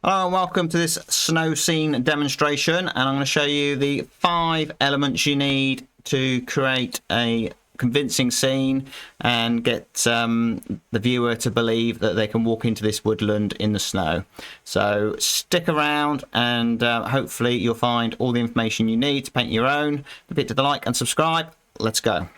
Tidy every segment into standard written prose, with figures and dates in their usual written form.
Hello and welcome to this snow scene demonstration, and I'm going to show you the 5 elements you need to create a convincing scene and get the viewer to believe that they can walk into this woodland in the snow. So stick around and hopefully you'll find all the information you need to paint your own. Don't forget to like and subscribe. Let's go.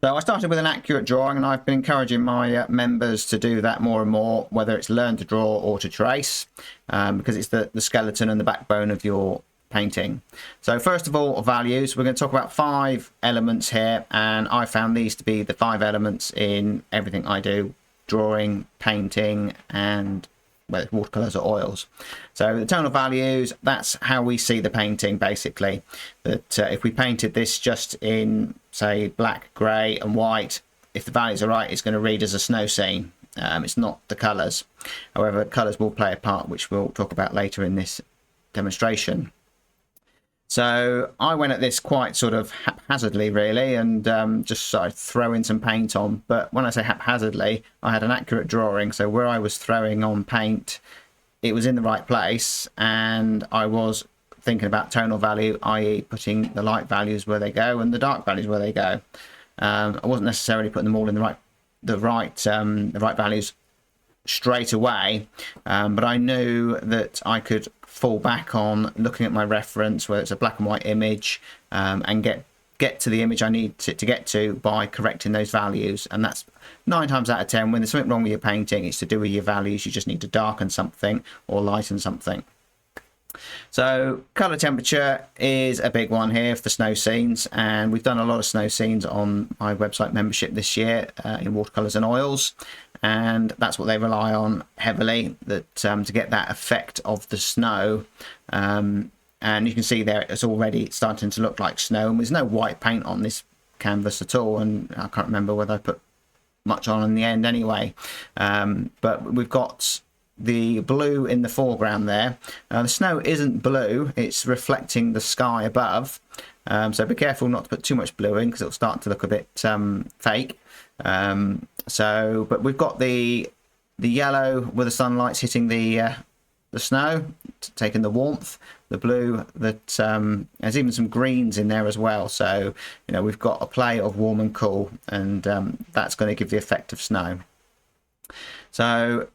So I started with an accurate drawing, and I've been encouraging my members to do that more and more, whether it's learn to draw or to trace, because it's the skeleton and the backbone of your painting. So first of all, values. We're going to talk about 5 elements here, and I found these to be the 5 elements in everything I do: drawing, painting, and whether it's watercolors or oils. So the tonal values, that's how we see the painting basically. That if we painted this just in, say, black, grey and white, if the values are right, it's going to read as a snow scene. It's not the colours. However, colours will play a part, which we'll talk about later in this demonstration. So I went at this quite sort of haphazardly really, and just started throwing some paint on. But when I say haphazardly, I had an accurate drawing, so where I was throwing on paint, it was in the right place, and I was thinking about tonal value, i.e. putting the light values where they go and the dark values where they go. I wasn't necessarily putting them all in the right values straight away, but I knew that I could fall back on looking at my reference, whether it's a black and white image, and get to the image I need to get to by correcting those values. And that's 9 times out of 10 when there's something wrong with your painting, it's to do with your values. You just need to darken something or lighten something. So color temperature is a big one here for snow scenes, and we've done a lot of snow scenes on my website membership this year in watercolors and oils, and that's what they rely on heavily, that to get that effect of the snow. And you can see there it's already starting to look like snow, and there's no white paint on this canvas at all, and I can't remember whether I put much on in the end anyway. But we've got the blue in the foreground there. The snow isn't blue, it's reflecting the sky above, so be careful not to put too much blue in because it'll start to look a bit fake. But we've got the yellow where the sunlight's hitting the snow, taking the warmth. The blue, that there's even some greens in there as well, so you know we've got a play of warm and cool, and that's going to give the effect of snow. So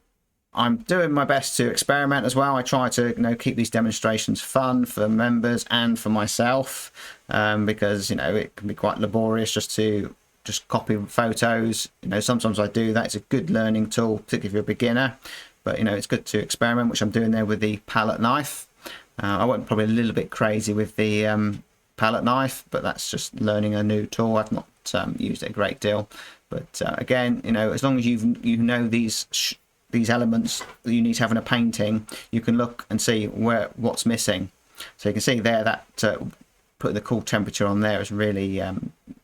I'm doing my best to experiment as well. I try to keep these demonstrations fun for members and for myself, because it can be quite laborious just copy photos. Sometimes I do that. It's a good learning tool, particularly if you're a beginner, but it's good to experiment, which I'm doing there with the palette knife. I went probably a little bit crazy with the palette knife, but that's just learning a new tool. I've not used it a great deal, but again, as long as you know these elements that you need to have in a painting, you can look and see what's missing. So you can see there that putting the cool temperature on there has really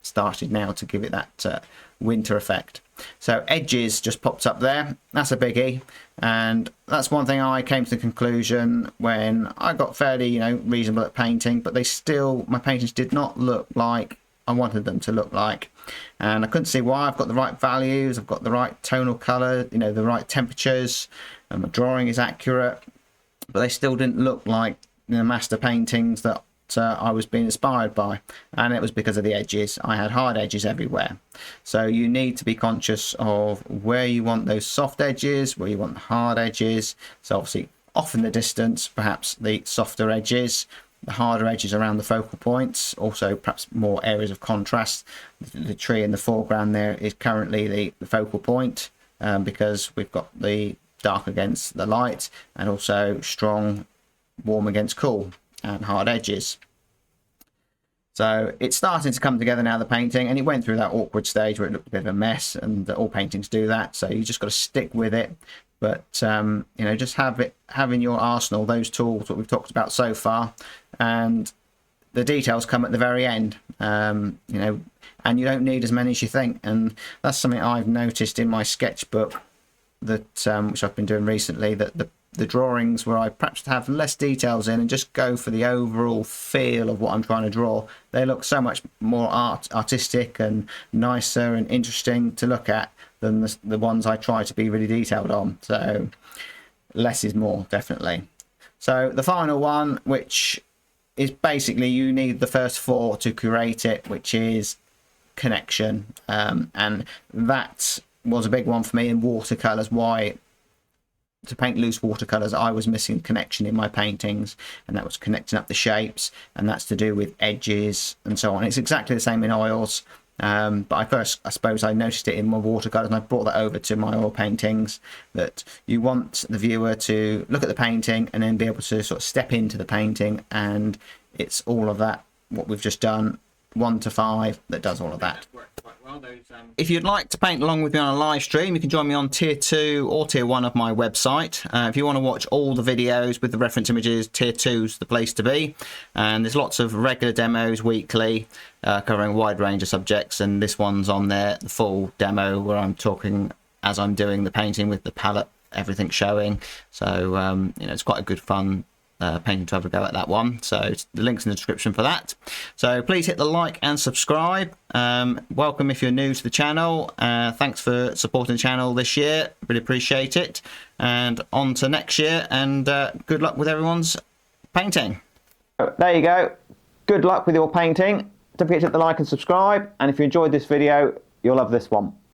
started now to give it that winter effect. So edges just popped up there. That's a biggie, and that's one thing I came to the conclusion when I got fairly reasonable at painting, but my paintings did not look like I wanted them to look like, and I couldn't see why. I've got the right values, I've got the right tonal color, the right temperatures, and my drawing is accurate, but they still didn't look like master paintings that I was being inspired by, and it was because of the edges. I had hard edges everywhere. So you need to be conscious of where you want those soft edges, where you want the hard edges. So obviously off in the distance, perhaps the softer edges, the harder edges around the focal points, also perhaps more areas of contrast. The tree in the foreground there is currently the focal point, because we've got the dark against the light, and also strong warm against cool and hard edges. So it's starting to come together now, the painting, and it went through that awkward stage where it looked a bit of a mess, and all paintings do that, so you just got to stick with it. But just have in your arsenal those tools that we've talked about so far, and the details come at the very end. And you don't need as many as you think, and that's something I've noticed in my sketchbook, that which I've been doing recently, that the drawings where I perhaps have less details in and just go for the overall feel of what I'm trying to draw, they look so much more artistic and nicer and interesting to look at than the ones I try to be really detailed on. So less is more, definitely. So the final one, which is basically you need the first 4 to create it, which is connection, and that was a big one for me in watercolors. Why? To paint loose watercolors, I was missing connection in my paintings, and that was connecting up the shapes, and that's to do with edges and so on. It's exactly the same in oils, but I suppose I noticed it in my watercolors, and I brought that over to my oil paintings, that you want the viewer to look at the painting and then be able to sort of step into the painting, and it's all of that, what we've just done, 1 to 5, that does all of that. If you'd like to paint along with me on a live stream, you can join me on tier 2 or tier 1 of my website. If you want to watch all the videos with the reference images, tier 2's the place to be. And there's lots of regular demos weekly covering a wide range of subjects, and this one's on there, the full demo, where I'm talking as I'm doing the painting with the palette, everything showing. So you know, it's quite a good fun painting to have a go at that one. So the link's in the description for that. So please hit the like and subscribe. Welcome if you're new to the channel. Thanks for supporting the channel this year, really appreciate it, and on to next year, and good luck with everyone's painting. There you go, good luck with your painting. Don't forget to hit the like and subscribe, and if you enjoyed this video, you'll love this one.